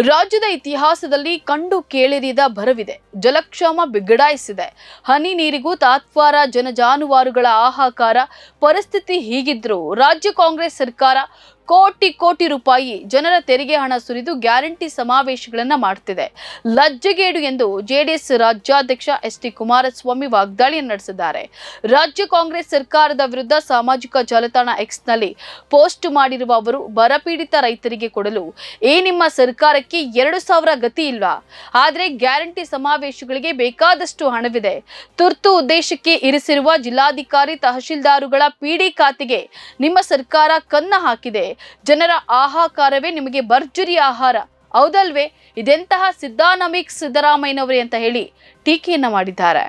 ರಾಜ್ಯದ ಇತಿಹಾಸದಲ್ಲಿ ಕಂಡು ಕೇಳಿರಿದ ಬರವಿದೆ. ಜಲಕ್ಷಾಮ ಬಿಗಡಾಯಿಸಿದೆ. ಹನಿ ನೀರಿಗೂ ತಾತ್ವಾರ, ಜನಜಾನುವಾರುಗಳ ಹಾಹಾಕಾರ. ಪರಿಸ್ಥಿತಿ ಹೀಗಿದ್ರೂ ರಾಜ್ಯ ಕಾಂಗ್ರೆಸ್ ಸರ್ಕಾರ ಕೋಟಿ ರೂಪಾಯಿ ಜನರ ತೆರಿಗೆ ಹಣ ಸುರಿದು ಗ್ಯಾರಂಟಿ ಸಮಾವೇಶಗಳನ್ನ ಮಾಡ್ತಿದೆ. ಲಜ್ಜೆಗೇಡು ಎಂದು ಜೆಡಿಎಸ್ ರಾಜ್ಯಾಧ್ಯಕ್ಷ ಎಸ್.ಟಿ. ಕುಮಾರಸ್ವಾಮಿ ವಾಗ್ದಾಳಿಯನ್ನು ನಡೆಸಿದ್ದಾರೆ. ರಾಜ್ಯ ಕಾಂಗ್ರೆಸ್ ಸರ್ಕಾರದ ವಿರುದ್ಧ ಸಾಮಾಜಿಕ ಜಾಲತಾಣ ಎಕ್ಸ್ ನಲ್ಲಿ ಪೋಸ್ಟ್ ಮಾಡಿರುವ ಅವರು, ಬರಪೀಡಿತ ರೈತರಿಗೆ ಕೊಡಲು ನಿಮ್ಮ ಸರ್ಕಾರಕ್ಕೆ 2,000 ಗತಿ ಇಲ್ವಾ? ಆದರೆ ಗ್ಯಾರಂಟಿ ಸಮಾವೇಶಗಳಿಗೆ ಬೇಕಾದಷ್ಟು ಹಣವಿದೆ. ತುರ್ತು ಉದ್ದೇಶಕ್ಕೆ ಇರಿಸಿರುವ ಜಿಲ್ಲಾಧಿಕಾರಿ, ತಹಶೀಲ್ದಾರುಗಳ ಪಿಡಿ ಖಾತೆಗೆ ನಿಮ್ಮ ಸರ್ಕಾರ ಕನ್ನ ಹಾಕಿದೆ. ಜನರ ಆಹಾಕಾರವೇ ನಿಮಗೆ ಭರ್ಜರಿ ಆಹಾರ, ಹೌದಲ್ವೇ? ಇದೆಂತಹ ಸಿದ್ದಾನಮಿಕ್ ಸಿದ್ದರಾಮಯ್ಯನವರೇ ಅಂತ ಹೇಳಿ ಟೀಕೆಯನ್ನ ಮಾಡಿದ್ದಾರೆ.